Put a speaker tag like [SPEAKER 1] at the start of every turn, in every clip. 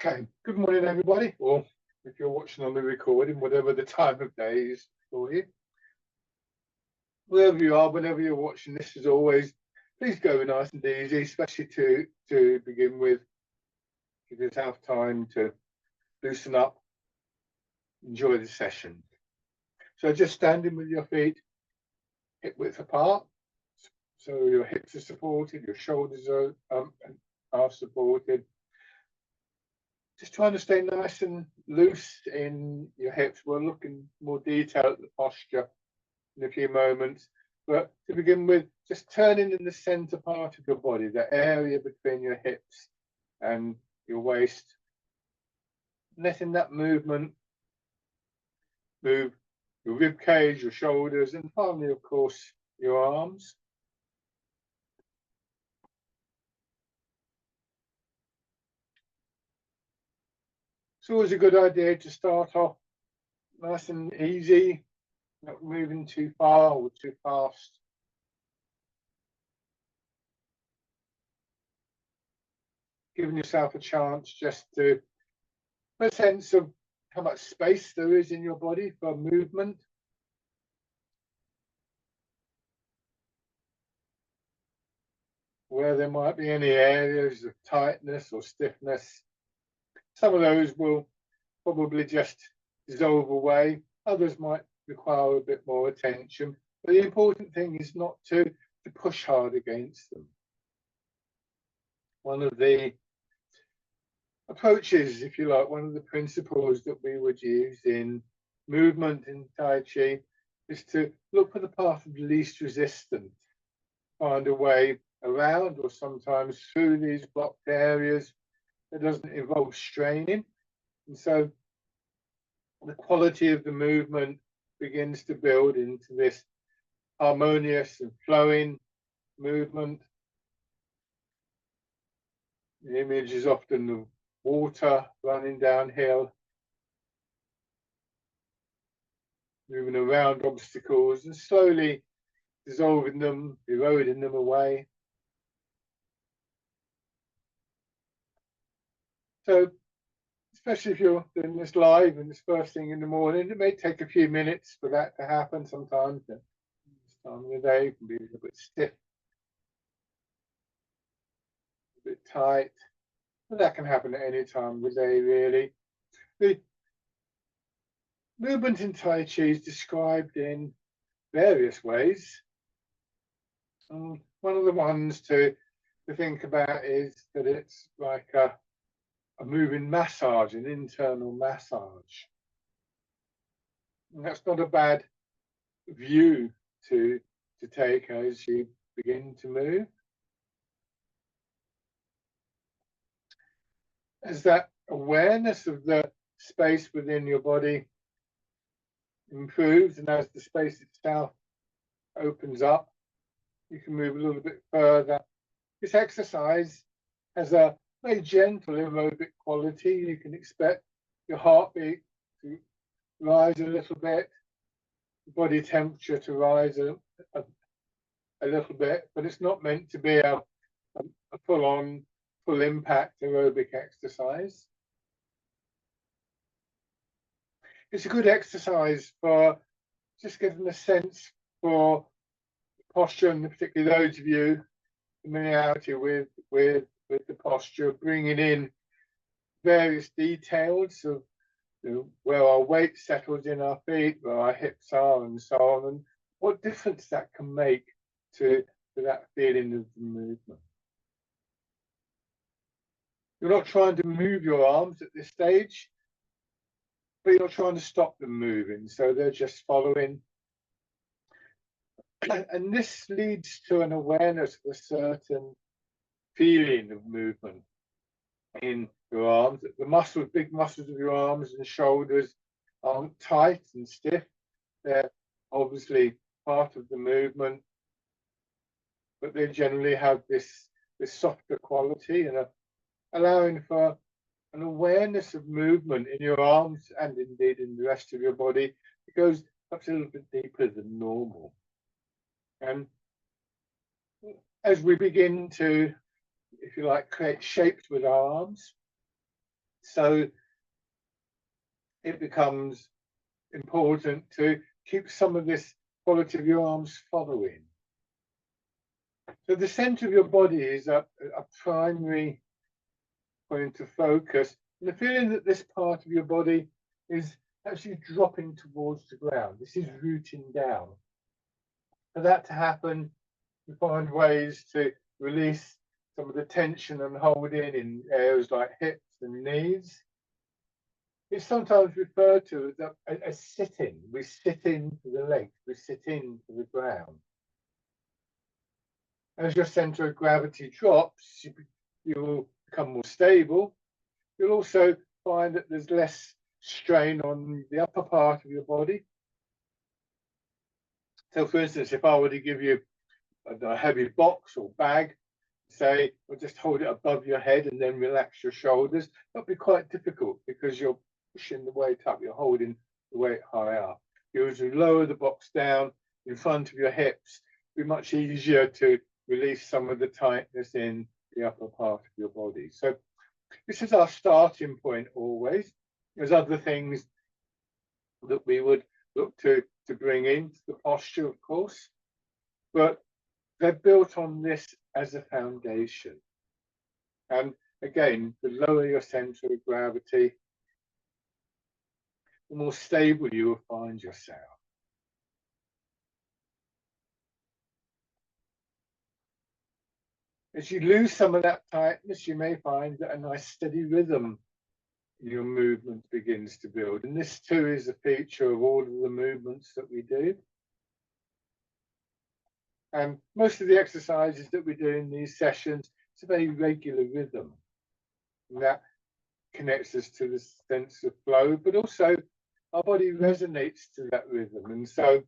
[SPEAKER 1] Okay, good morning, everybody. Or if you're watching on the recording, whatever the time of day is for you. Wherever you are, whenever you're watching this, as always, please go nice and easy, especially to begin with. Give yourself time to loosen up, enjoy the session. So just standing with your feet hip width apart, so your hips are supported, your shoulders are supported. Just trying to stay nice and loose in your hips. We'll look in more detail at the posture in a few moments. But to begin with, just turning in the center part of your body, the area between your hips and your waist, letting that movement move your rib cage, your shoulders, and finally, of course, your arms. It's always a good idea to start off nice and easy, not moving too far or too fast. Giving yourself a chance just to have a sense of how much space there is in your body for movement. Where there might be any areas of tightness or stiffness. Some of those will probably just dissolve away. Others might require a bit more attention. But the important thing is not to push hard against them. One of the approaches, if you like, one of the principles that we would use in movement in Tai Chi is to look for the path of least resistance, find a way around or sometimes through these blocked areas that doesn't involve straining. And so the quality of the movement begins to build into this harmonious and flowing movement. The image is often of water running downhill, moving around obstacles and slowly dissolving them, eroding them away. So, especially if you're doing this live and it's first thing in the morning, it may take a few minutes for that to happen. Sometimes this time of the day can be a little bit stiff, a bit tight, but that can happen at any time of the day, really. The movement in Tai Chi is described in various ways. One of the ones to think about is that it's like a moving massage, an internal massage. And that's not a bad view to take as you begin to move. As that awareness of the space within your body improves, and as the space itself opens up, you can move a little bit further. This exercise has a very gentle aerobic quality. You can expect your heartbeat to rise a little bit, body temperature to rise a little bit, but it's not meant to be a full-on, full-impact aerobic exercise. It's a good exercise for just getting a sense for posture, and particularly those of you familiarity with the posture, bringing in various details of where our weight settles in our feet, where our hips are, and so on, and what difference that can make to that feeling of the movement. You're not trying to move your arms at this stage, but you're trying to stop them moving, so they're just following. And this leads to an awareness of a certain feeling of movement in your arms. The muscles, big muscles of your arms and shoulders aren't tight and stiff. They're obviously part of the movement, but they generally have this softer quality and allowing for an awareness of movement in your arms and indeed in the rest of your body. It goes perhaps a little bit deeper than normal. And as we begin to, if you like, create shapes with our arms, So it becomes important to keep some of this quality of your arms following. So the center of your body is a primary point of focus. And the feeling that this part of your body is actually dropping towards the ground. This is rooting down. For that to happen, you find ways to release some of the tension and holding in areas like hips and knees. It's sometimes referred to as sitting. We sit into the legs, we sit into the ground. As your center of gravity drops, you will become more stable. You'll also find that there's less strain on the upper part of your body. So for instance, if I were to give you a heavy box or bag, say, or just hold it above your head and then relax your shoulders, that'd be quite difficult because you're pushing the weight up, you're holding the weight high up. You as you lower the box down in front of your hips, it'd be much easier to release some of the tightness in the upper part of your body. So this is our starting point always. There's other things that we would look to bring into the posture, of course, but they're built on this as a foundation. And again, the lower your center of gravity, the more stable you will find yourself. As you lose some of that tightness, you may find that a nice steady rhythm in your movement begins to build. And this too is a feature of all of the movements that we do. And most of the exercises that we do in these sessions, it's a very regular rhythm. And that connects us to the sense of flow, but also our body resonates to that rhythm. And so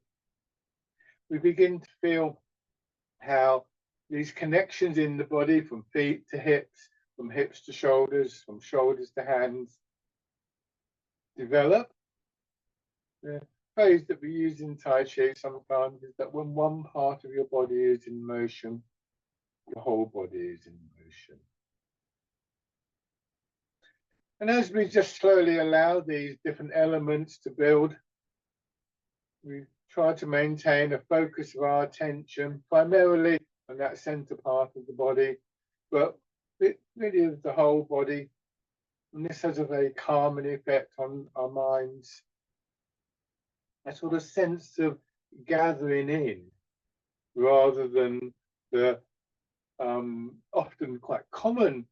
[SPEAKER 1] we begin to feel how these connections in the body, from feet to hips, from hips to shoulders, from shoulders to hands, develop. The phrase that we use in Tai Chi sometimes is that when one part of your body is in motion, your whole body is in motion. And as we just slowly allow these different elements to build, we try to maintain a focus of our attention primarily on that center part of the body, but really of the whole body. And this has a very calming effect on our minds. A sort of sense of gathering in, rather than the often quite common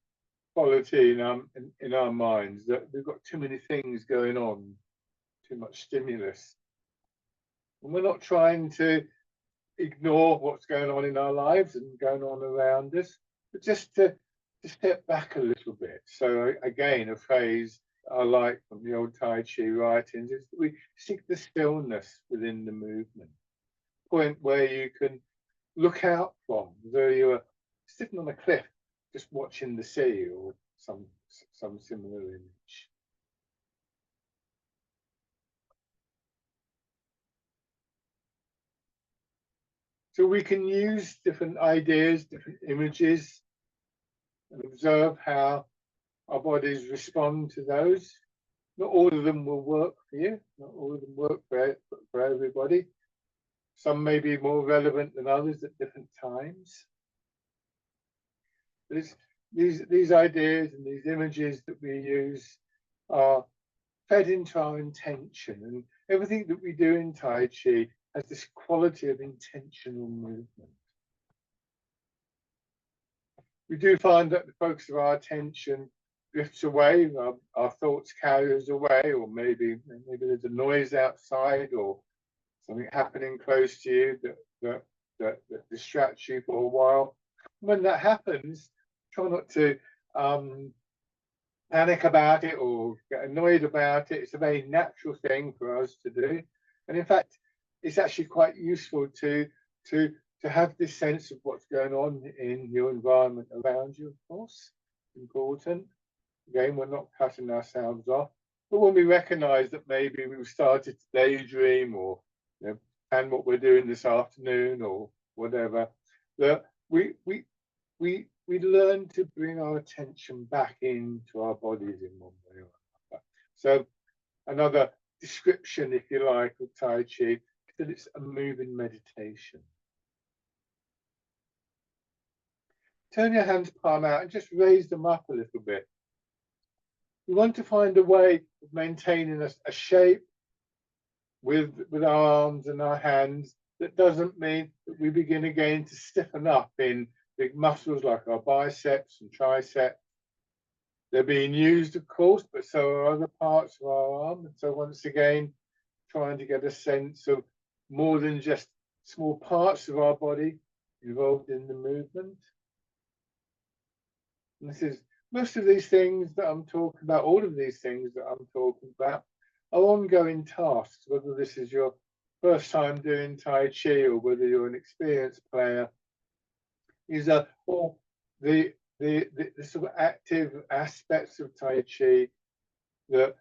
[SPEAKER 1] quality in our minds that we've got too many things going on, too much stimulus. And we're not trying to ignore what's going on in our lives and going on around us, but just to step back a little bit. So again, a phrase I like from the old Tai Chi writings is that we seek the stillness within the movement, point where you can look out from, though you are sitting on a cliff just watching the sea or some similar image. So we can use different ideas, different images, and observe how our bodies respond to those. Not all of them will work for you, not all of them work for everybody. Some may be more relevant than others at different times. But these ideas and these images that we use are fed into our intention, and everything that we do in Tai Chi has this quality of intentional movement. We do find that the focus of our attention drifts away, our thoughts carry us away, or maybe there's a noise outside or something happening close to you that distracts you for a while. When that happens, try not to panic about it or get annoyed about it. It's a very natural thing for us to do. And in fact, it's actually quite useful to have this sense of what's going on in your environment around you, of course. Important. Again, we're not cutting ourselves off. But when we recognize that maybe we've started to daydream or plan what we're doing this afternoon or whatever, that we we learn to bring our attention back into our bodies in one way or another. So another description, if you like, of Tai Chi is that it's a moving meditation. Turn your hands palm out and just raise them up a little bit. We want to find a way of maintaining a shape with our arms and our hands that doesn't mean that we begin again to stiffen up in big muscles like our biceps and triceps. They're being used, of course, but so are other parts of our arm. And so once again, trying to get a sense of more than just small parts of our body involved in the movement. And this is most of these things that I'm talking about, all of these things that I'm talking about are ongoing tasks, whether this is your first time doing Tai Chi or whether you're an experienced player. These are all the sort of active aspects of Tai Chi that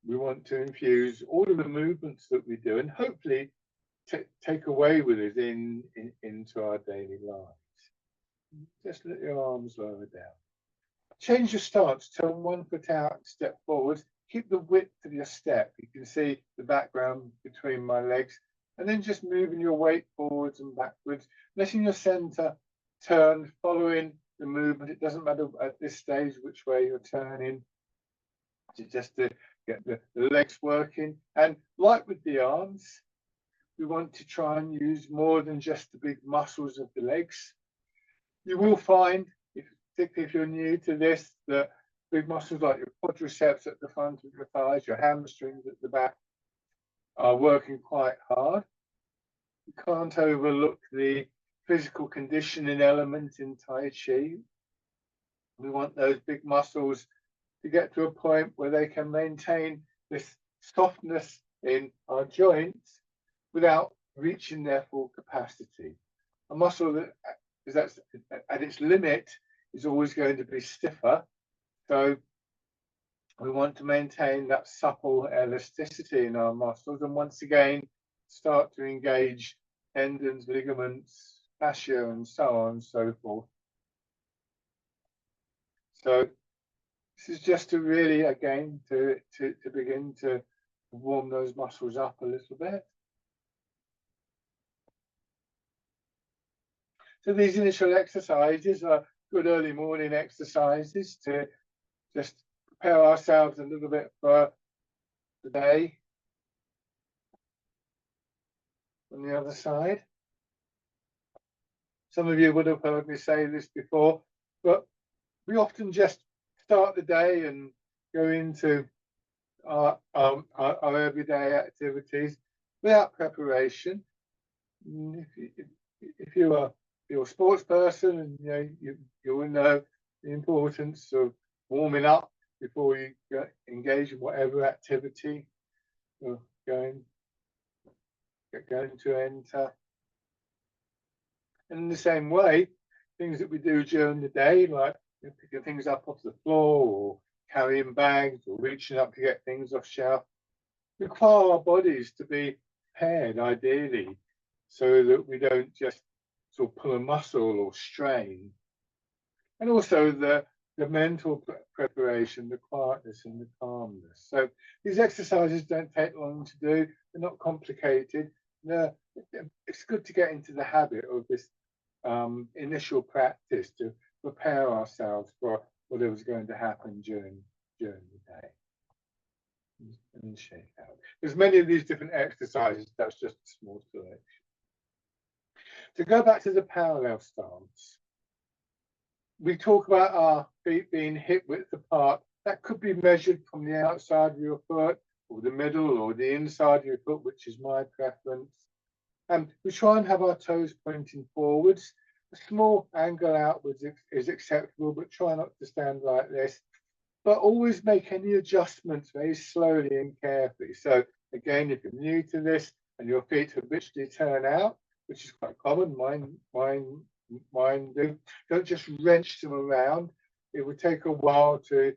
[SPEAKER 1] we want to infuse all of the movements that we do and hopefully take away with us into our daily lives. Just let your arms lower down. Change your stance, turn one foot out, step forward. Keep the width of your step. You can see the background between my legs. And then just moving your weight forwards and backwards, letting your center turn, following the movement. It doesn't matter at this stage which way you're turning. Just to get the legs working. And like with the arms, we want to try and use more than just the big muscles of the legs. You will find, particularly if you're new to this, that big muscles like your quadriceps at the front of your thighs, your hamstrings at the back are working quite hard. You can't overlook the physical conditioning element in Tai Chi. We want those big muscles to get to a point where they can maintain this softness in our joints without reaching their full capacity. A muscle that is at its limit is always going to be stiffer. So we want to maintain that supple elasticity in our muscles and once again start to engage tendons, ligaments, fascia, and so on and so forth. So this is just to really, again, to begin to warm those muscles up a little bit. So these initial exercises are good early morning exercises to just prepare ourselves a little bit for the day. On the other side. Some of you would have heard me say this before, but we often just start the day and go into our everyday activities without preparation. If you're a sports person, and you will know the importance of warming up before you engage in whatever activity you're going to enter. And in the same way, things that we do during the day, like picking things up off the floor or carrying bags or reaching up to get things off shelf, require our bodies to be prepared, ideally, so that we don't just sort of pull a muscle or strain. And also the mental preparation, the quietness and the calmness. So these exercises don't take long to do. They're not complicated. It's good to get into the habit of this initial practice to prepare ourselves for whatever's going to happen during the day. And shake out. There's many of these different exercises. That's just a small selection. To go back to the parallel stance, we talk about our feet being hip width apart. That could be measured from the outside of your foot or the middle or the inside of your foot, which is my preference. And we try and have our toes pointing forwards. A small angle outwards is acceptable, but try not to stand like this. But always make any adjustments very slowly and carefully. So again, if you're new to this and your feet habitually turn out, which is quite common, mine do, don't just wrench them around. It would take a while to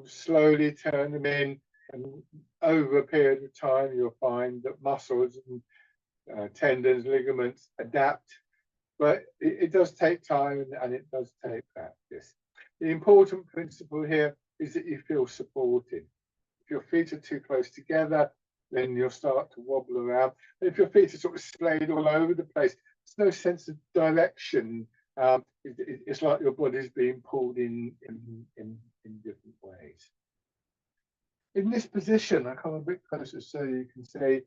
[SPEAKER 1] slowly turn them in, and over a period of time, you'll find that muscles and tendons, ligaments adapt but it does take time and it does take practice. The important principle here is that you feel supported. If your feet are too close together, then you'll start to wobble around. If your feet are sort of splayed all over the place, there's no sense of direction. It's like your body's being pulled in different ways. In this position, I come a bit closer so you can see,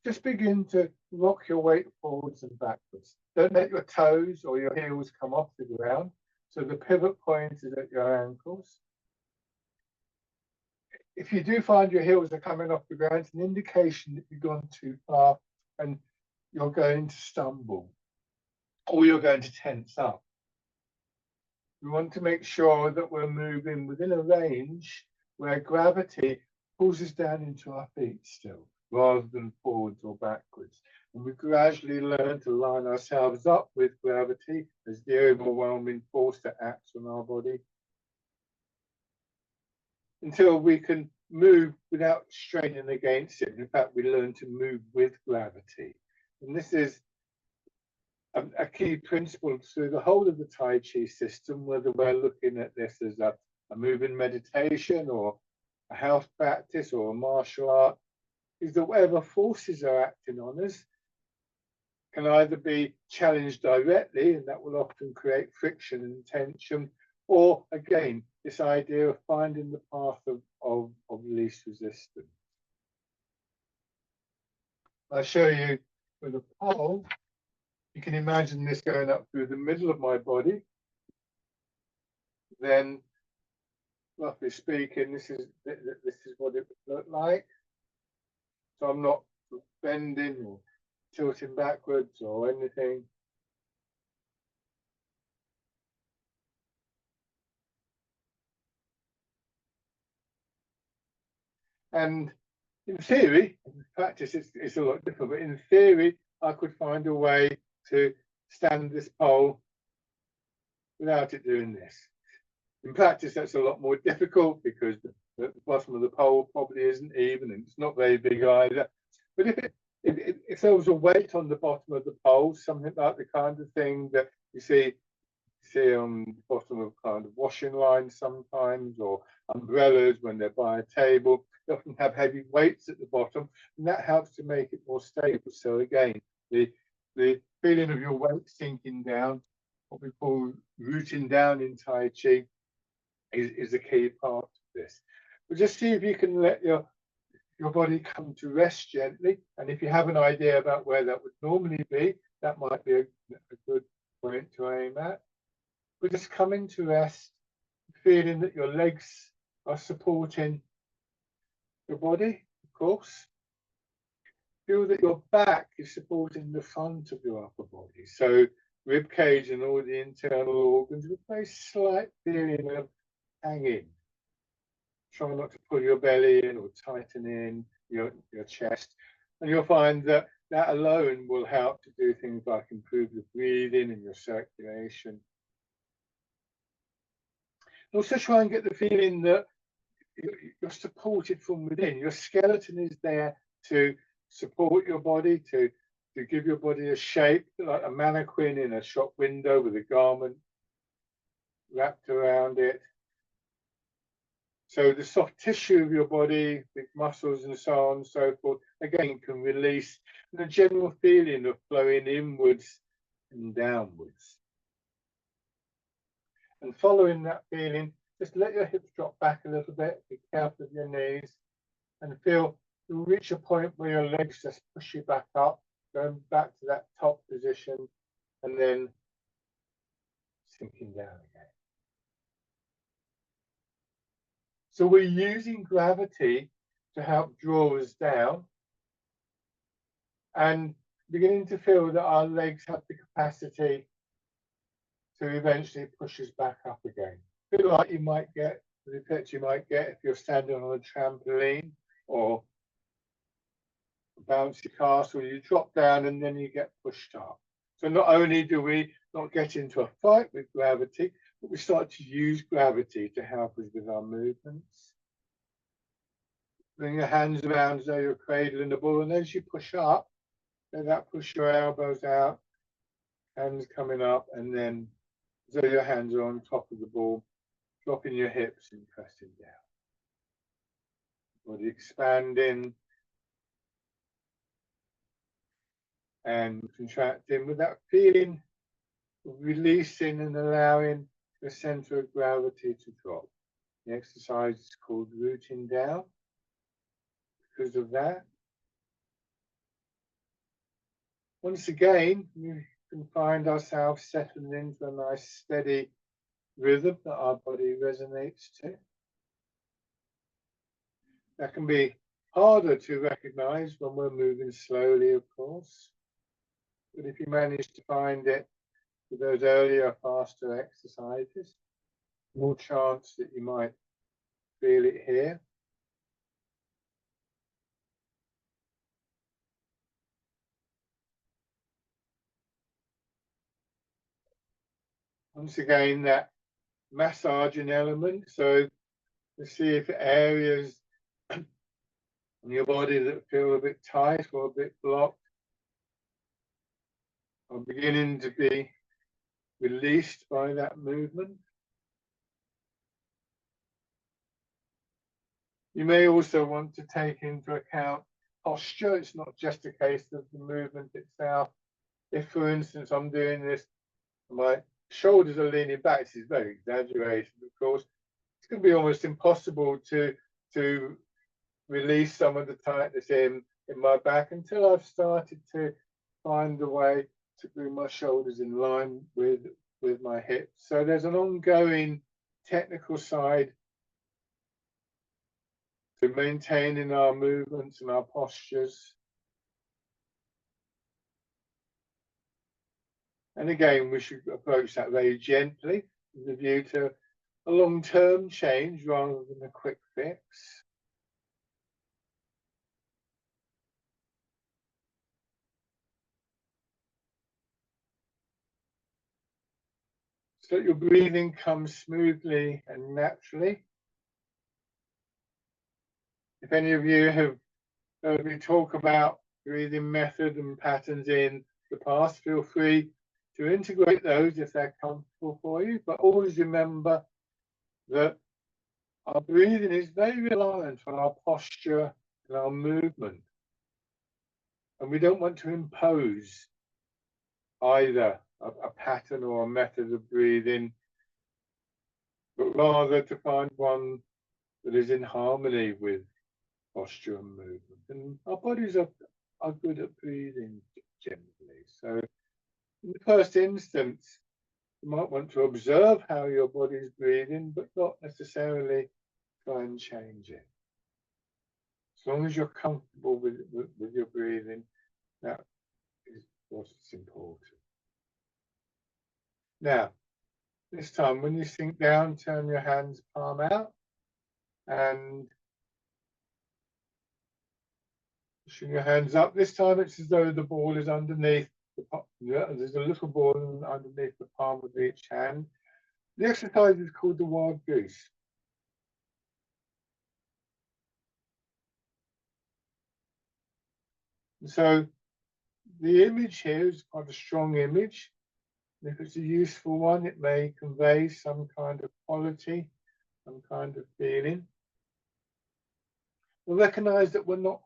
[SPEAKER 1] just begin to rock your weight forwards and backwards. Don't let your toes or your heels come off the ground. So the pivot point is at your ankles. If you do find your heels are coming off the ground, it's an indication that you've gone too far and you're going to stumble or you're going to tense up. We want to make sure that we're moving within a range where gravity pulls us down into our feet still, rather than forwards or backwards. And we gradually learn to line ourselves up with gravity as the overwhelming force that acts on our body, until we can move without straining against it. In fact, we learn to move with gravity. And this is a key principle through the whole of the Tai Chi system, whether we're looking at this as a moving meditation or a house practice or a martial art, is that whatever forces are acting on us can either be challenged directly, and that will often create friction and tension, or again, this idea of finding the path of least resistance. I'll show you with a pole. You can imagine this going up through the middle of my body. Then, roughly speaking, this is what it would look like. So I'm not bending or tilting backwards or anything. And in theory, in practice, it's a lot different. But in theory, I could find a way to stand this pole without it doing this. In practice, that's a lot more difficult because the bottom of the pole probably isn't even, and it's not very big either. But if there was a weight on the bottom of the pole, something like the kind of thing that you see on the bottom of kind of washing lines sometimes, or umbrellas when they're by a table, they often have heavy weights at the bottom, and that helps to make it more stable. So again, the feeling of your weight sinking down, what we call rooting down in Tai Chi, is a key part of this. But just see if you can let your body come to rest gently, and if you have an idea about where that would normally be, that might be a good point to aim at. But just coming to rest, feeling that your legs are supporting your body, of course. Feel that your back is supporting the front of your upper body. So rib cage and all the internal organs with a very slight feeling of hanging. Try not to pull your belly in or tighten in your chest. And you'll find that that alone will help to do things like improve your breathing and your circulation. Also try and get the feeling that you're supported from within. Your skeleton is there to support your body, to give your body a shape, like a mannequin in a shop window with a garment wrapped around it. So the soft tissue of your body, big muscles and so on and so forth, again, can release the general feeling of flowing inwards and downwards. And following that feeling, just let your hips drop back a little bit, be careful of your knees, and feel you'll reach a point where your legs just push you back up, going back to that top position, and then sinking down again. So we're using gravity to help draw us down, and beginning to feel that our legs have the capacity to eventually push us back up again. A bit like you might get, the effect you might get if you're standing on a trampoline or a bouncy castle. You drop down and then you get pushed up. So not only do we not get into a fight with gravity, but we start to use gravity to help us with our movements. Bring your hands around as though you're cradling the ball, and as you push up, let that push your elbows out, hands coming up, and then as though your hands are on top of the ball, dropping your hips and pressing down. Body expanding and contracting with that feeling of releasing and allowing the center of gravity to drop. The exercise is called rooting down because of that. Once again, we can find ourselves settling into a nice steady rhythm that our body resonates to. That can be harder to recognize when we're moving slowly, of course. But if you manage to find it with those earlier, faster exercises, more chance that you might feel it here. Once again, that massaging element. So to see if areas in your body that feel a bit tight or a bit blocked are beginning to be released by that movement. You may also want to take into account posture. It's not just a case of the movement itself. If, for instance, I'm doing this, my shoulders are leaning back, this is very exaggerated, of course. It's going to be almost impossible to release some of the tightness in my back until I've started to find a way to bring my shoulders in line with my hips. So there's an ongoing technical side to maintaining our movements and our postures. And again, we should approach that very gently with a view to a long-term change rather than a quick fix. So that your breathing comes smoothly and naturally. If any of you have heard me talk about breathing method and patterns in the past, feel free to integrate those if they're comfortable for you. But always remember that our breathing is very reliant on our posture and our movement. And we don't want to impose either a pattern or a method of breathing, but rather to find one that is in harmony with posture and movement. And our bodies are good at breathing gently. So in the first instance, you might want to observe how your body is breathing, but not necessarily try and change it. As long as you're comfortable with your breathing, that is what's important. Now, this time when you sink down, turn your hands palm out and pushing your hands up. This time it's as though the ball is underneath the palm. Yeah, there's a little ball underneath the palm of each hand. The exercise is called the wild goose. And so the image here is quite a strong image. And if it's a useful one, it may convey some kind of quality, some kind of feeling. We'll recognize that we're not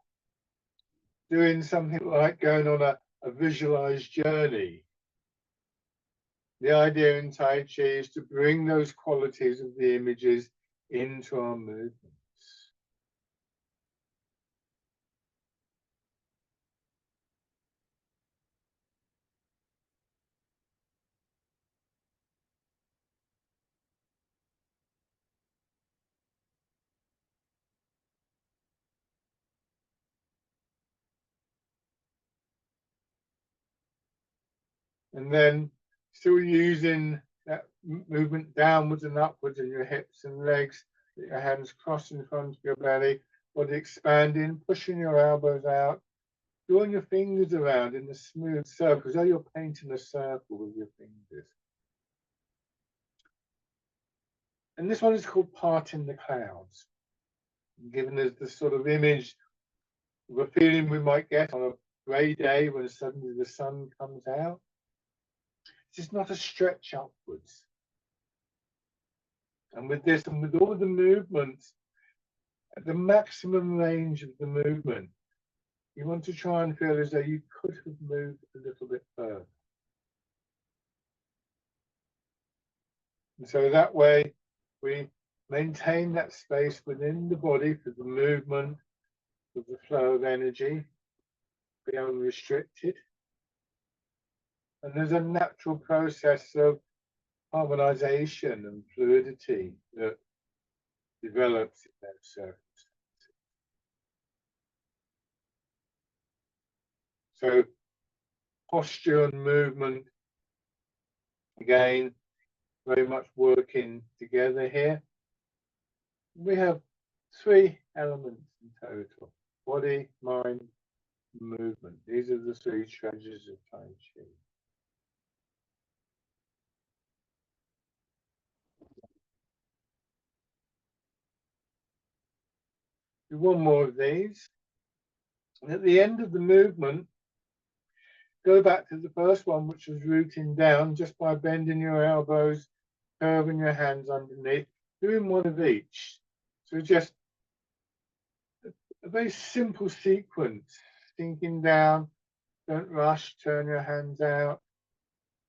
[SPEAKER 1] doing something like going on a visualized journey. The idea in Tai Chi is to bring those qualities of the images into our movements. And then still using that movement downwards and upwards in your hips and legs, your hands crossed in front of your belly, body expanding, pushing your elbows out, drawing your fingers around in a smooth circle, as though you're painting a circle with your fingers. And this one is called Parting the Clouds, given as the sort of image of a feeling we might get on a grey day when suddenly the sun comes out. This is not a stretch upwards. And with this, and with all the movements, at the maximum range of the movement, you want to try and feel as though you could have moved a little bit further. And so that way, we maintain that space within the body for the movement, for the flow of energy, be unrestricted. And there's a natural process of harmonization and fluidity that develops in those circumstances. So posture and movement, again, very much working together here. We have 3 elements in total: body, mind, movement. These are the 3 treasures of Tai Chi. Do one more of these. And at the end of the movement, go back to the first one, which was rooting down, just by bending your elbows, curving your hands underneath, doing one of each. So just a very simple sequence: sinking down, don't rush, turn your hands out,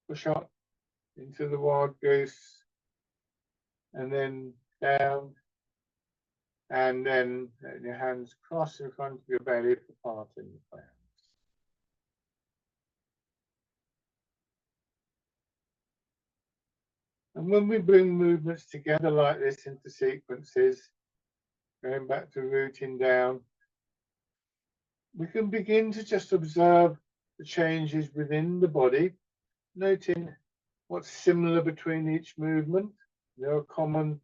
[SPEAKER 1] push up into the wild goose, and then down, and then let your hands cross in front of your belly for parting the clouds. And when we bring movements together like this into sequences, going back to rooting down, we can begin to just observe the changes within the body, noting what's similar between each movement. There are common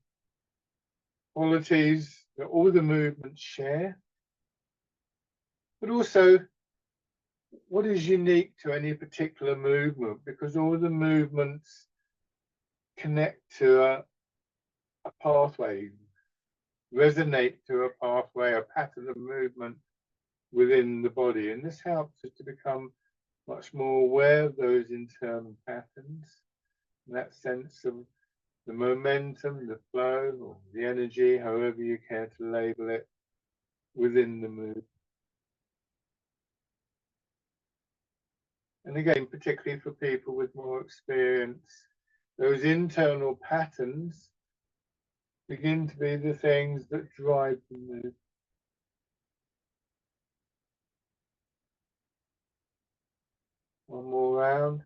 [SPEAKER 1] qualities that all the movements share, but also what is unique to any particular movement, because all the movements connect to a pathway, resonate to a pathway, a pattern of movement within the body. And this helps us to become much more aware of those internal patterns, that sense of the momentum, the flow, or the energy, however you care to label it, within the movement. And again, particularly for people with more experience, those internal patterns begin to be the things that drive the movement. One more round.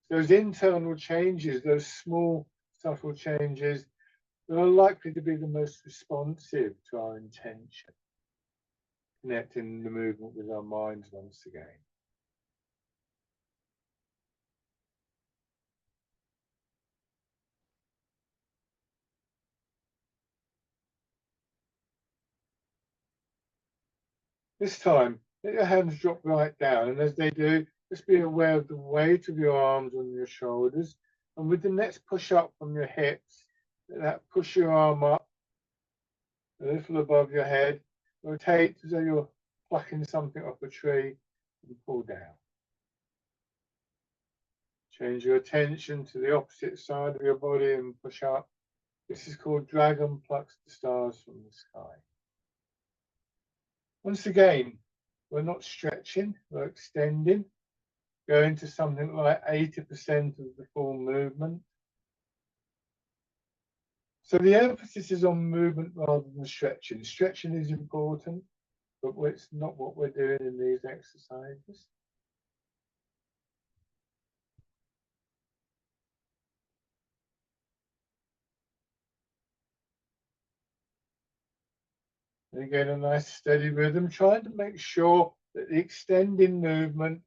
[SPEAKER 1] Those internal changes, those small, subtle changes, that are likely to be the most responsive to our intention, connecting the movement with our minds once again. This time, let your hands drop right down, and as they do, just be aware of the weight of your arms on your shoulders, and with the next push up from your hips, let that push your arm up a little above your head. Rotate as though you're plucking something off a tree, and pull down. Change your attention to the opposite side of your body and push up. This is called Dragon Plucks the Stars from the Sky. Once again, we're not stretching, we're extending, going to something like 80% of the full movement. So the emphasis is on movement rather than stretching. Stretching is important, but it's not what we're doing in these exercises. And again, a nice steady rhythm, trying to make sure that the extending movement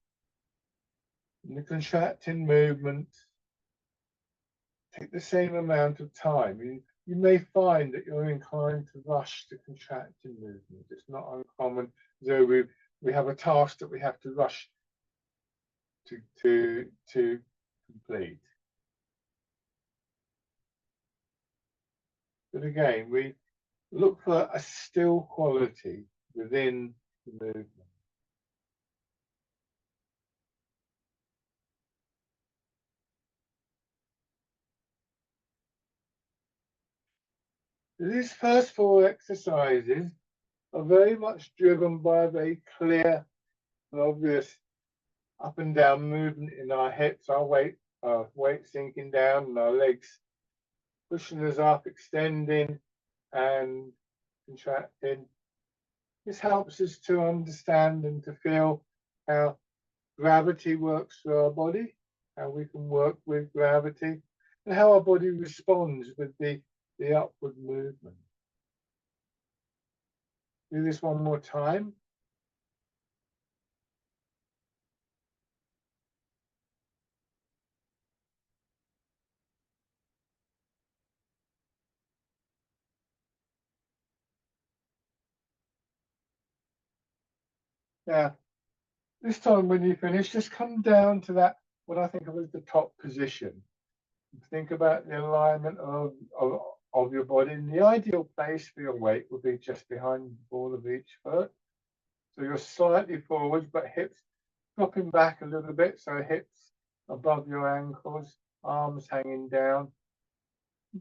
[SPEAKER 1] and the contracting movement take the same amount of time. You may find that you're inclined to rush the contracting movement. It's not uncommon, though we have a task that we have to rush to complete. But again, we look for a still quality within the movement. These first 4 exercises are very much driven by a very clear and obvious up and down movement in our hips, our weight sinking down, and our legs pushing us up, extending and contracting. This helps us to understand and to feel how gravity works through our body, how we can work with gravity, and how our body responds with the upward movement. Do this one more time. Now, this time when you finish, just come down to that, what I think of as the top position. Think about the alignment of your body. And the ideal place for your weight would be just behind the ball of each foot. So you're slightly forwards, but hips dropping back a little bit. So hips above your ankles, arms hanging down.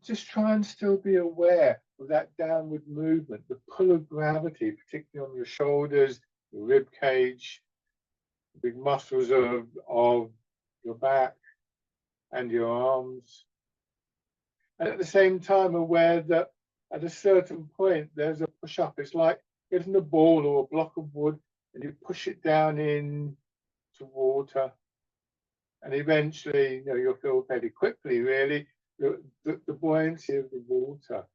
[SPEAKER 1] Just try and still be aware of that downward movement, the pull of gravity, particularly on your shoulders, your rib cage, the big muscles of your back and your arms. And at the same time, aware that at a certain point, there's a push up. It's like getting a ball or a block of wood and you push it down into water. And eventually, you'll feel fairly quickly, really, the buoyancy of the water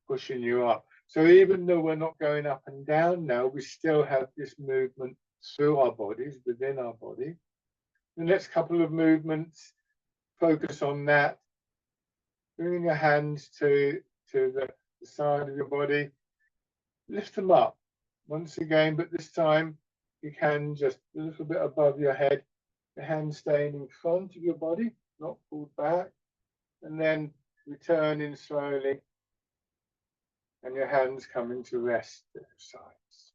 [SPEAKER 1] pushing you up. So even though we're not going up and down now, we still have this movement through our bodies, within our body. The next couple of movements focus on that. Bringing your hands to the side of your body. Lift them up once again, but this time you can just a little bit above your head. The hands staying in front of your body, not pulled back. And then returning slowly. And your hands coming to rest at your sides.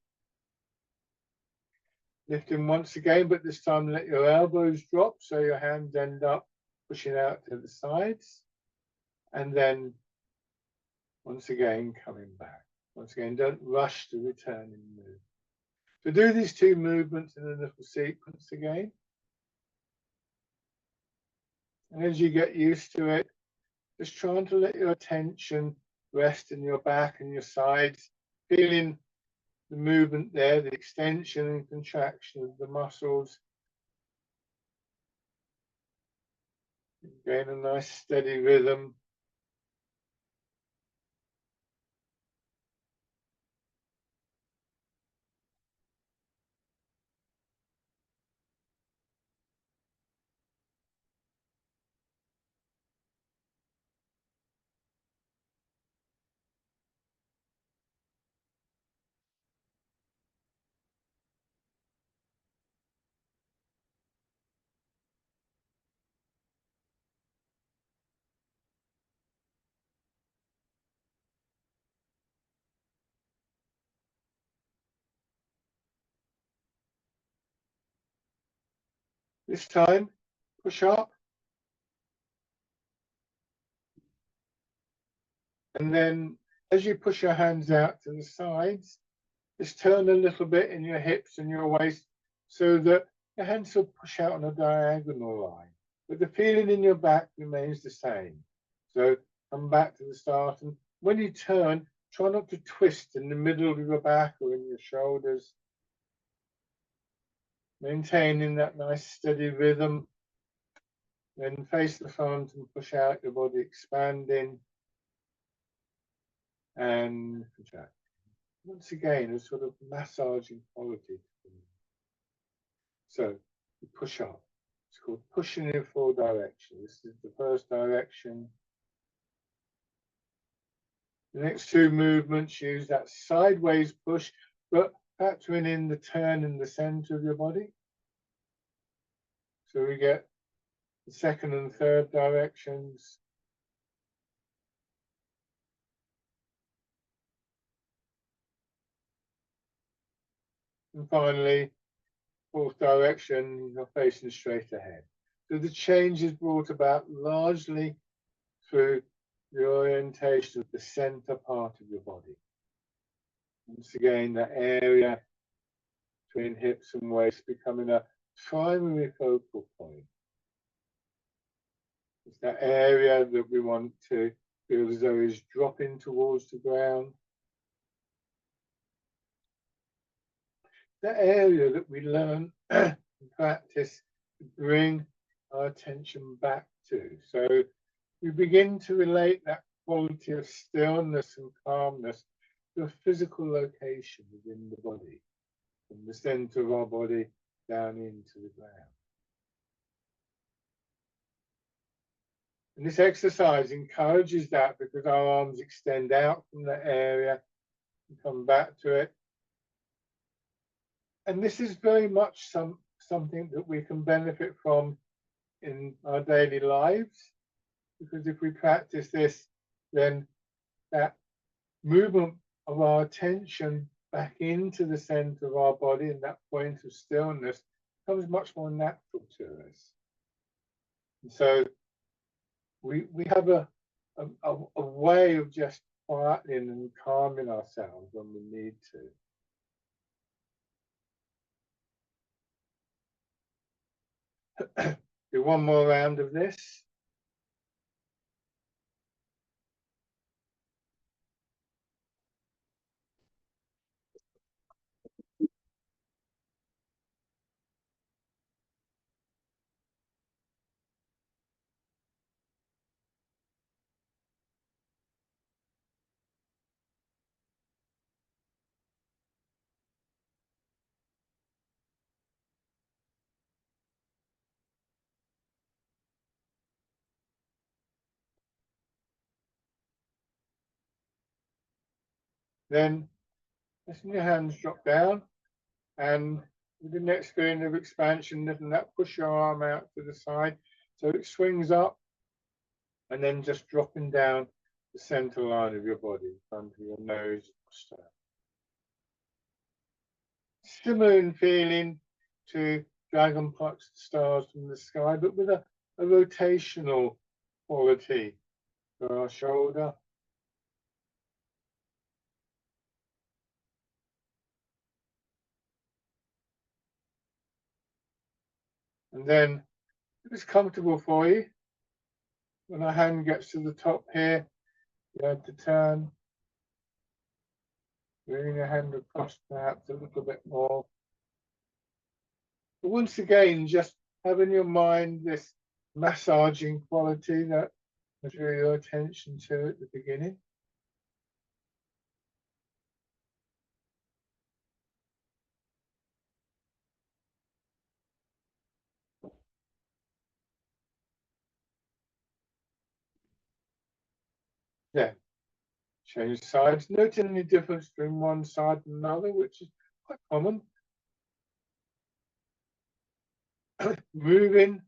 [SPEAKER 1] Lifting once again, but this time let your elbows drop so your hands end up pushing out to the sides. And then once again coming back. Once again, don't rush to return and move. So do these 2 movements in a little sequence again. And as you get used to it, just trying to let your attention rest in your back and your sides, feeling the movement there, the extension and contraction of the muscles. Gain a nice steady rhythm. This time, push up. And then as you push your hands out to the sides, just turn a little bit in your hips and your waist so that your hands will push out on a diagonal line. But the feeling in your back remains the same. So come back to the start. And when you turn, try not to twist in the middle of your back or in your shoulders. Maintaining that nice steady rhythm. Then face the front and push out your body, expanding and contract. Once again, a sort of massaging quality. So you push up. It's called pushing in 4 directions. This is the first direction. The next 2 movements use that sideways push, but factoring in the turn in the center of your body. So we get the second and third directions. And finally, 4th direction, you're facing straight ahead. So the change is brought about largely through the orientation of the center part of your body. Once again, that area between hips and waist becoming a primary focal point. It's that area that we want to feel as though is dropping towards the ground. That area that we learn and practice to bring our attention back to. So we begin to relate that quality of stillness and calmness to a physical location within the body, from the center of our body down into the ground. And this exercise encourages that because our arms extend out from that area and come back to it. And this is very much something that we can benefit from in our daily lives, because if we practice this, then that movement of our attention back into the center of our body and that point of stillness becomes much more natural to us. And so we have a way of just quieting and calming ourselves when we need to. Do one more round of this. Then letting your hands drop down, and with the next feeling of expansion, letting that push your arm out to the side so it swings up, and then just dropping down the center line of your body in front of your nose. Similar in feeling to Dragon Plucks the Stars from the Sky, but with a rotational quality for our shoulder. And then, if it's comfortable for you, when our hand gets to the top here, you have to turn, bringing your hand across perhaps a little bit more. But once again, just having your mind this massaging quality that I drew your attention to at the beginning. Yeah. Change sides, noting any difference between one side and another, which is quite common. Moving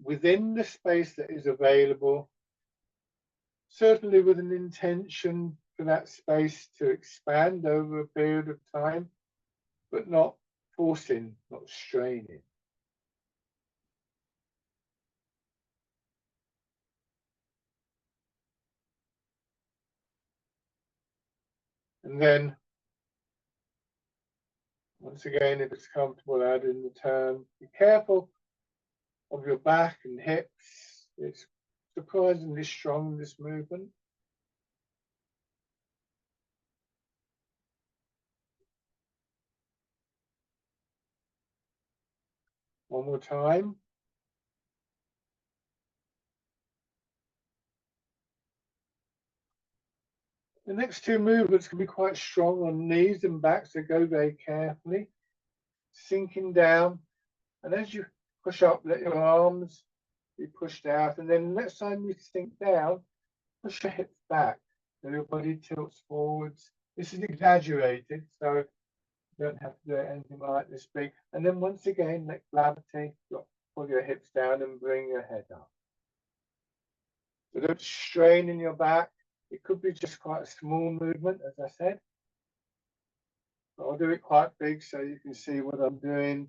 [SPEAKER 1] within the space that is available, certainly with an intention for that space to expand over a period of time, but not forcing, not straining. And then, once again, if it's comfortable, add in the turn. Be careful of your back and hips. It's surprisingly strong, this movement. One more time. The next two movements can be quite strong on knees and back, so go very carefully. Sinking down, and as you push up, let your arms be pushed out, and then next time you sink down, push your hips back, so your body tilts forwards. This is exaggerated, so you don't have to do anything like this big. And then once again, let gravity pull your hips down and bring your head up. So don't strain in your back. It could be just quite a small movement, as I said. But I'll do it quite big so you can see what I'm doing.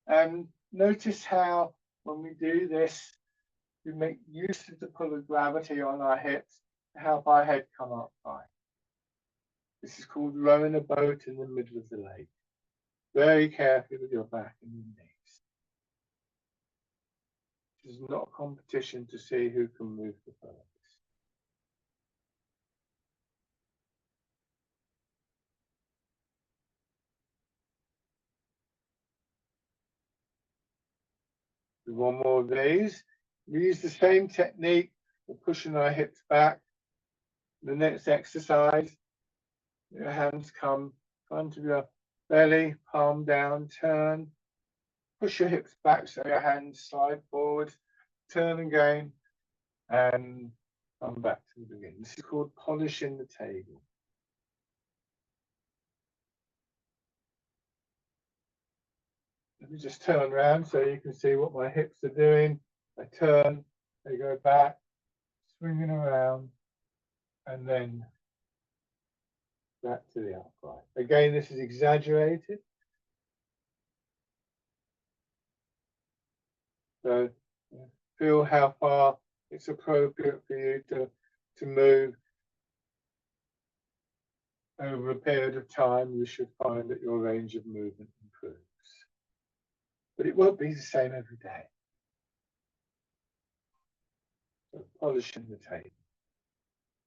[SPEAKER 1] And notice how when we do this, we make use of the pull of gravity on our hips to help our head come up high. This is called rowing a boat in the middle of the lake. Very carefully with your back and your knees. This is not a competition to see who can move the furthest. Do one more of these. We use the same technique for pushing our hips back. The next exercise, your hands come in front of your belly, palm down, turn. Push your hips back so your hands slide forward, turn again, and come back to the beginning. This is called polishing the table. Let me just turn around so you can see what my hips are doing. I turn, they go back, swinging around, and then back to the upright. Again, this is exaggerated. So feel how far it's appropriate for you to move over a period of time. You should find that your range of movement improves. But it won't be the same every day. So polishing the table.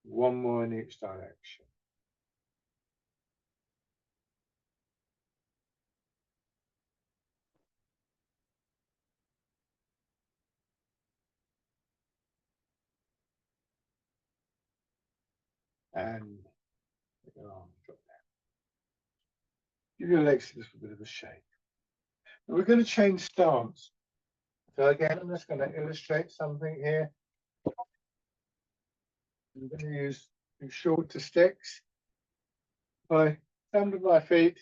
[SPEAKER 1] One more in each direction. And your arms drop down. Give your legs a little bit of a shake. Now we're going to change stance. So again, I'm just going to illustrate something here. I'm going to use shorter sticks. My thumb of my feet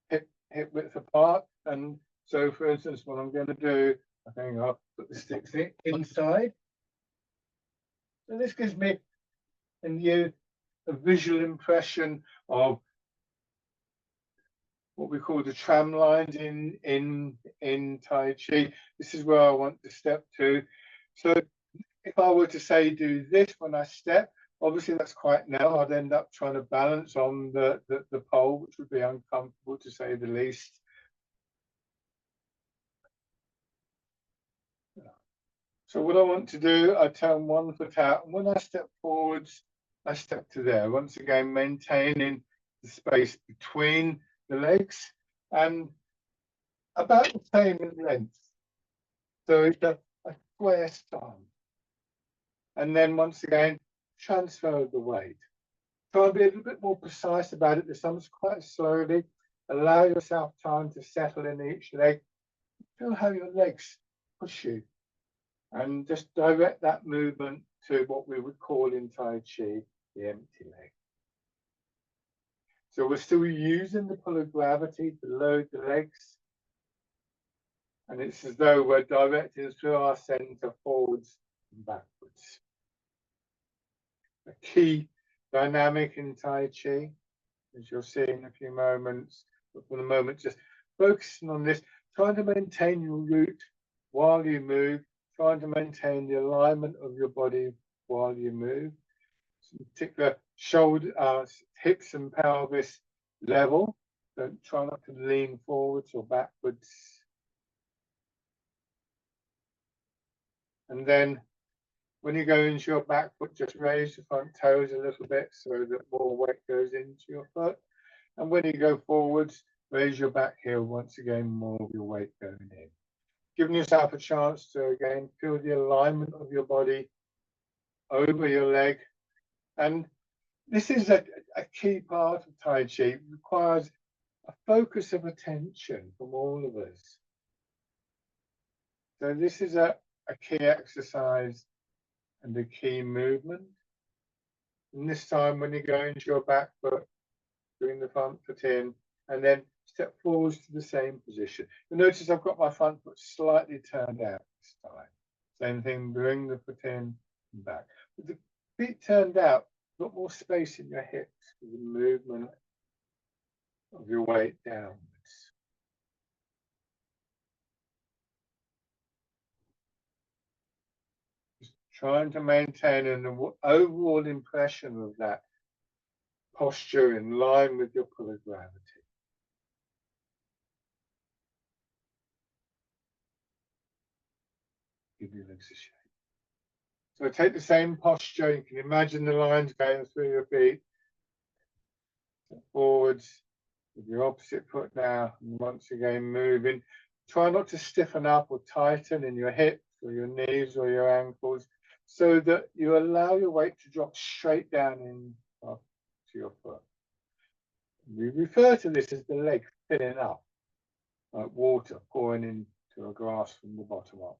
[SPEAKER 1] hip width apart. And so, for instance, what I'm going to do, I think I'll put the sticks inside. So this gives me and you a visual impression of what we call the tram lines in Tai Chi. This is where I want to step to. So if I were to say do this when I step, obviously that's quite narrow. I'd end up trying to balance on the pole, which would be uncomfortable to say the least. So what I want to do, I turn one foot out, and when I step forwards, I step to there. Once again, maintaining the space between the legs and about the same in length. So it's a square stance. And then once again, transfer the weight. Try and be a little bit more precise about it. This comes quite slowly. Allow yourself time to settle in each leg. Feel how your legs push you. And just direct that movement to what we would call in Tai Chi the empty leg. So we're still using the pull of gravity to load the legs. And it's as though we're directing through our center forwards and backwards. A key dynamic in Tai Chi, as you'll see in a few moments, but for the moment, just focusing on this, trying to maintain your root while you move, trying to maintain the alignment of your body while you move. In particular, shoulder, hips and pelvis level. Don't try not to lean forwards or backwards. And then when you go into your back foot, just raise your front toes a little bit so that more weight goes into your foot. And when you go forwards, raise your back heel once again, more of your weight going in. Giving yourself a chance to again feel the alignment of your body over your leg. And this is a key part of Tai Chi. It requires a focus of attention from all of us. So this is a key exercise and a key movement. And this time when you go into your back foot, bring the front foot in, and then step forwards to the same position. You'll notice I've got my front foot slightly turned out this time. Same thing, bring the foot in and back. With the feet turned out, a lot more space in your hips for the movement of your weight downwards. trying to maintain an overall impression of that posture in line with your pull of gravity. Give your legs a shake. So take the same posture. You can imagine the lines going through your feet, forwards with your opposite foot now, and once again moving. Try not to stiffen up or tighten in your hips or your knees or your ankles, so that you allow your weight to drop straight down into your foot. We refer to this as the leg filling up, like water pouring into a glass from the bottom upwards.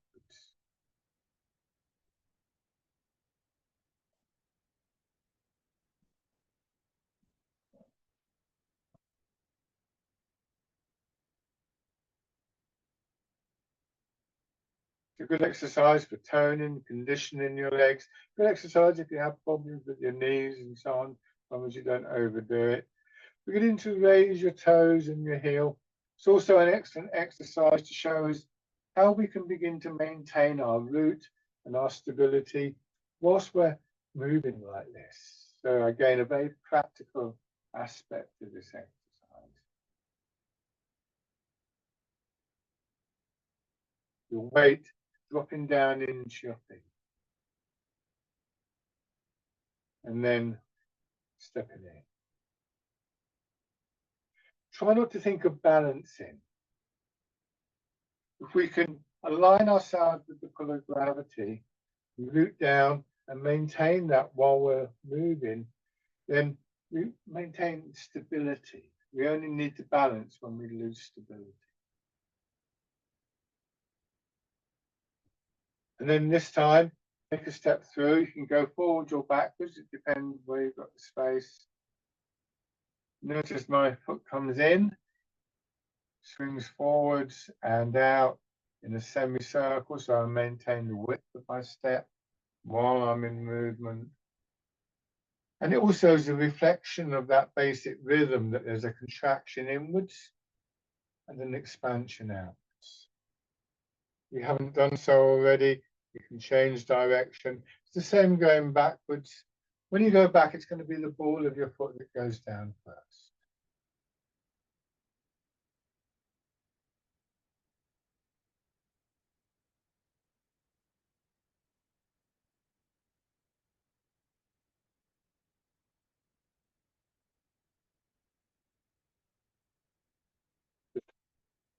[SPEAKER 1] It's a good exercise for toning, conditioning your legs. Good exercise if you have problems with your knees and so on, as long as you don't overdo it. Beginning to raise your toes and your heel. It's also an excellent exercise to show us how we can begin to maintain our root and our stability whilst we're moving like this. So again, a very practical aspect of this exercise. Your weight dropping down into your feet. And then stepping in. Try not to think of balancing. If we can align ourselves with the pull of gravity, root down and maintain that while we're moving, then we maintain stability. We only need to balance when we lose stability. And then this time, take a step through. You can go forwards or backwards. It depends where you've got the space. Notice my foot comes in, swings forwards and out in a semicircle, so I maintain the width of my step while I'm in movement. And it also is a reflection of that basic rhythm, that there's a contraction inwards and an expansion outwards. If you haven't done so already, you can change direction. It's the same going backwards. When you go back, it's going to be the ball of your foot that goes down first.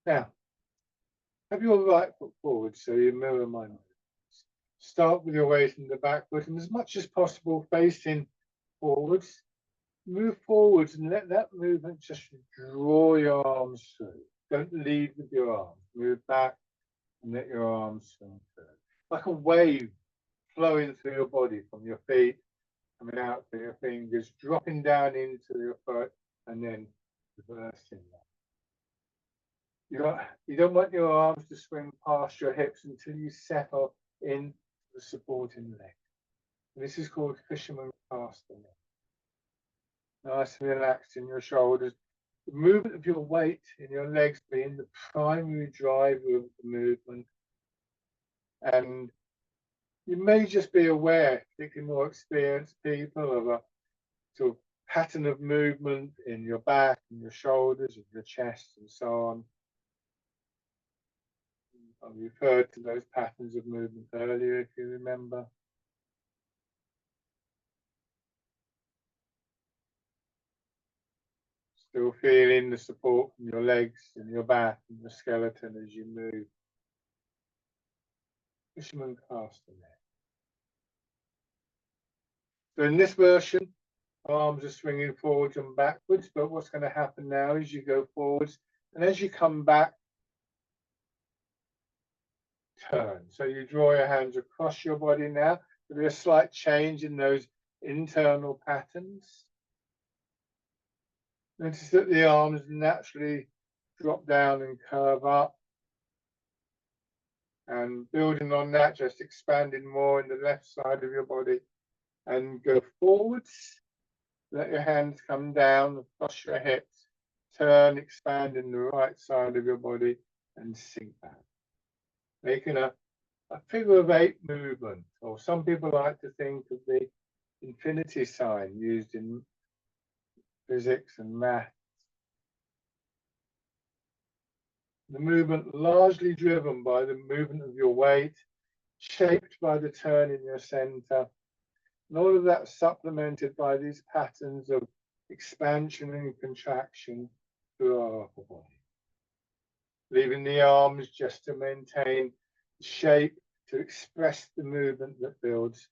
[SPEAKER 1] Now, have your right foot forward so you mirror my movements. Start with your weight in the back foot and as much as possible facing forwards. Move forwards and let that movement just draw your arms through. Don't lead with your arms. Move back and let your arms swing through. Like a wave flowing through your body from your feet, coming out through your fingers, dropping down into your foot, and then reversing that. You don't want your arms to swing past your hips until you settle in the supporting leg. And this is called fisherman caster leg. Nice and relaxed in your shoulders. The movement of your weight in your legs being the primary driver of the movement. And you may just be aware, particularly more experienced people, of a sort of pattern of movement in your back and your shoulders and your chest and so on. I referred to those patterns of movement earlier, if you remember. Still feeling the support from your legs and your back and your skeleton as you move. Fisherman caster leg. So in this version, arms are swinging forwards and backwards, but what's going to happen now is you go forwards, and as you come back, turn. So you draw your hands across your body now. There'll be a slight change in those internal patterns. Notice that the arms naturally drop down and curve up. And building on that, just expanding more in the left side of your body and go forwards. Let your hands come down across your hips. Turn, expand in the right side of your body and sink back. Making a a figure of eight movement, or some people like to think of the infinity sign used in physics and math. The movement largely driven by the movement of your weight, shaped by the turn in your center, and all of that supplemented by these patterns of expansion and contraction through our upper body. Leaving the arms just to maintain the shape, to express the movement that builds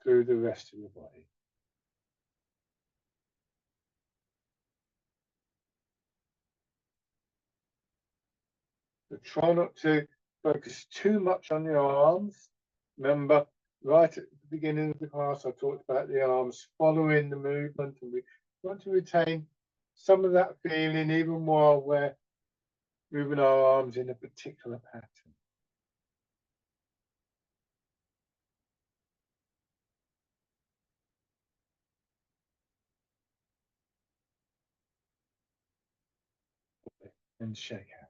[SPEAKER 1] through the rest of the body. So try not to focus too much on your arms. Remember, right at the beginning of the class, I talked about the arms following the movement, and we want to retain some of that feeling even while we're moving our arms in a particular pattern. And shake out.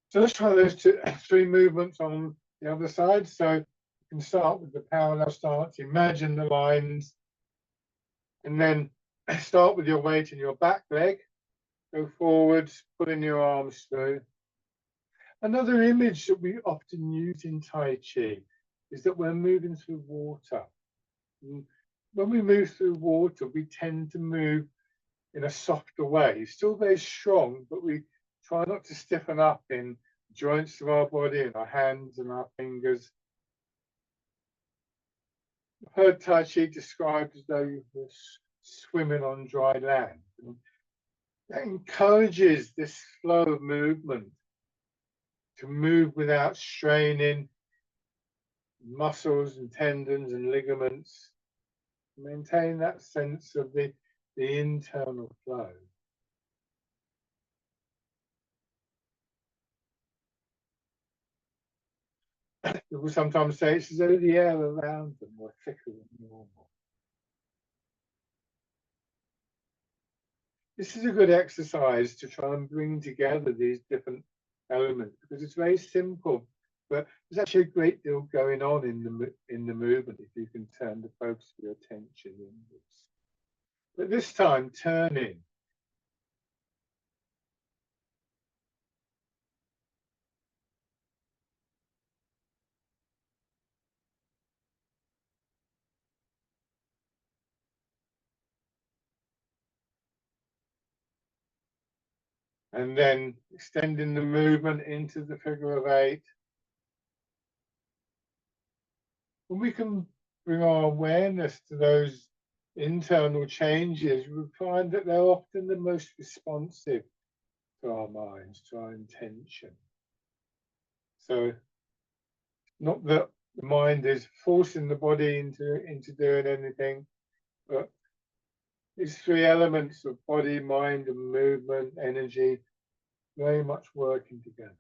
[SPEAKER 1] So let's try those three movements on the other side. So you can start with the parallel stance. Imagine the lines, and then start with your weight in your back leg. Go forwards, pulling your arms through. Another image that we often use in Tai Chi is that we're moving through water. And when we move through water, we tend to move in a softer way. Still very strong, but we try not to stiffen up in joints of our body and our hands and our fingers. I've heard Tai Chi described as though you were swimming on dry land. And that encourages this flow of movement, to move without straining muscles and tendons and ligaments, maintain that sense of the internal flow. People sometimes say it's as though the air around them were thicker than normal. This is a good exercise to try and bring together these different elements, because it's very simple, but there's actually a great deal going on in the movement if you can turn the focus of your attention inwards. But this time, turning. And then extending the movement into the figure of eight. When we can bring our awareness to those internal changes, we find that they're often the most responsive to our minds, to our intention. So, not that the mind is forcing the body into doing anything, but these three elements of body, mind, and movement, energy, very much working together.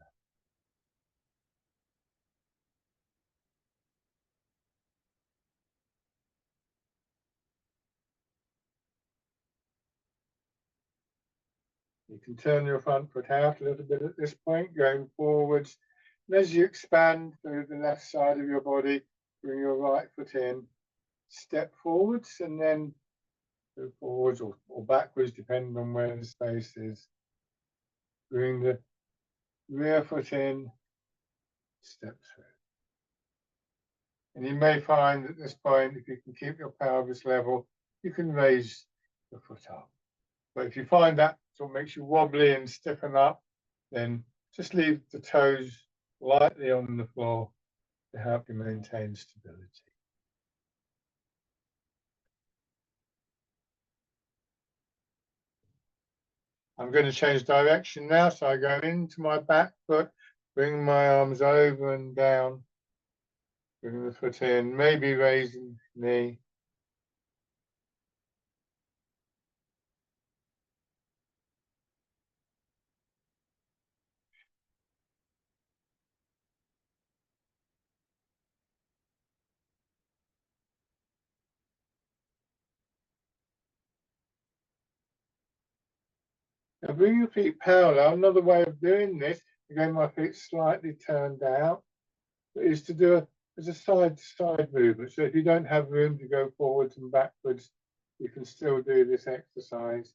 [SPEAKER 1] You can turn your front foot out a little bit at this point, going forwards. And as you expand through the left side of your body, bring your right foot in, step forwards, and then go forwards or backwards, depending on where the space is. Bring the rear foot in, step through. And you may find at this point, if you can keep your pelvis level, you can raise the foot up. But if you find that sort of makes you wobbly and stiffen up, then just leave the toes lightly on the floor to help you maintain stability. I'm going to change direction now, so I go into my back foot, bring my arms over and down, bring the foot in, maybe raising the knee. Now bring your feet parallel. Another way of doing this, again, my feet slightly turned out. is to do as a side-to-side movement. So if you don't have room to go forwards and backwards, you can still do this exercise.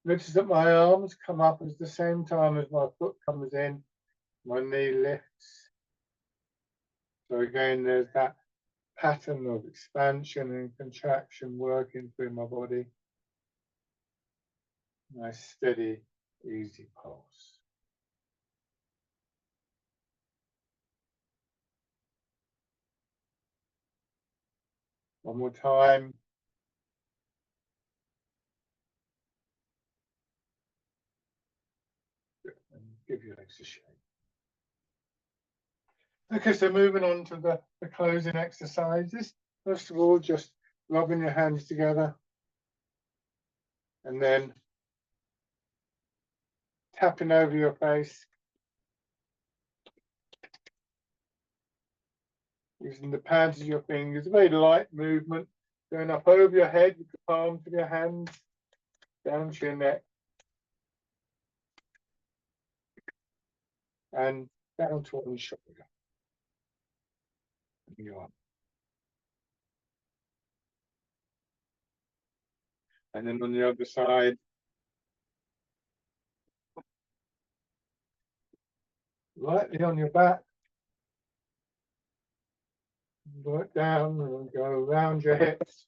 [SPEAKER 1] Notice that my arms come up at the same time as my foot comes in, my knee lifts. So again, there's that pattern of expansion and contraction working through my body. Nice, steady, easy pulse. One more time. And give your legs a shake. Okay, so moving on to the closing exercises. First of all, just rubbing your hands together and then tapping over your face. Using the pads of your fingers, a very light movement, going up over your head with the palms of your hands, down to your neck, and down to one shoulder. And your arm. And then on the other side, lightly on your back, work down and go around your hips.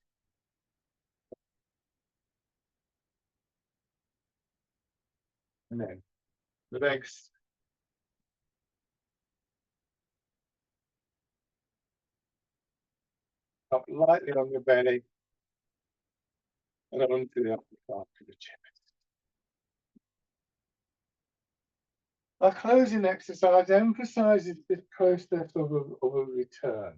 [SPEAKER 1] And then the legs. Up lightly on your belly and onto the upper part of the chest. Our closing exercise emphasizes this process of a return.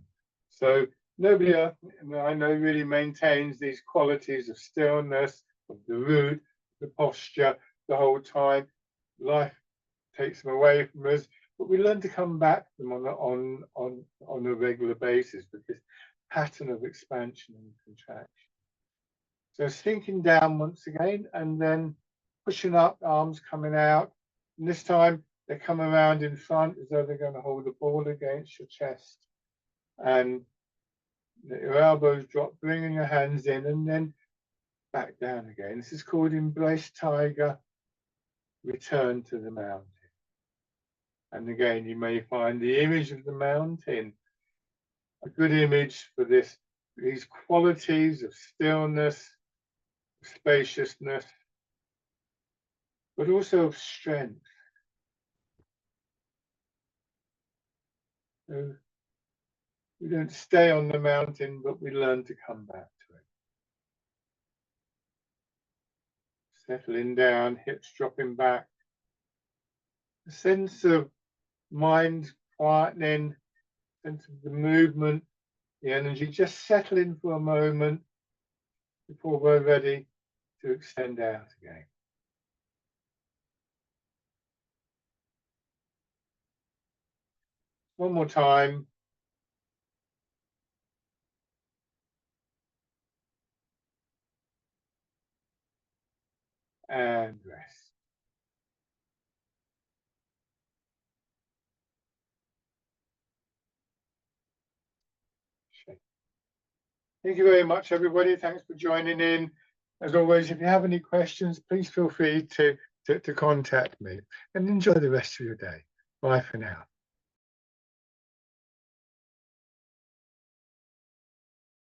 [SPEAKER 1] So nobody I know really maintains these qualities of stillness, of the root, the posture, the whole time. Life takes them away from us, but we learn to come back to them on a regular basis with this pattern of expansion and contraction. So sinking down once again, and then pushing up, arms coming out. And this time they come around in front as though they're going to hold the ball against your chest. And your elbows drop, bringing your hands in, and then back down again. This is called Embrace Tiger, Return to the Mountain. And again, you may find the image of the mountain a good image for this, these qualities of stillness, spaciousness, but also of strength. So we don't stay on the mountain, but we learn to come back to it. Settling down, hips dropping back. A sense of mind quietening, sense of the movement, the energy, just settling for a moment before we're ready to extend out again. One more time. And rest. Thank you very much, everybody. Thanks for joining in. As always, if you have any questions, please feel free to contact me, and enjoy the rest of your day. Bye for now.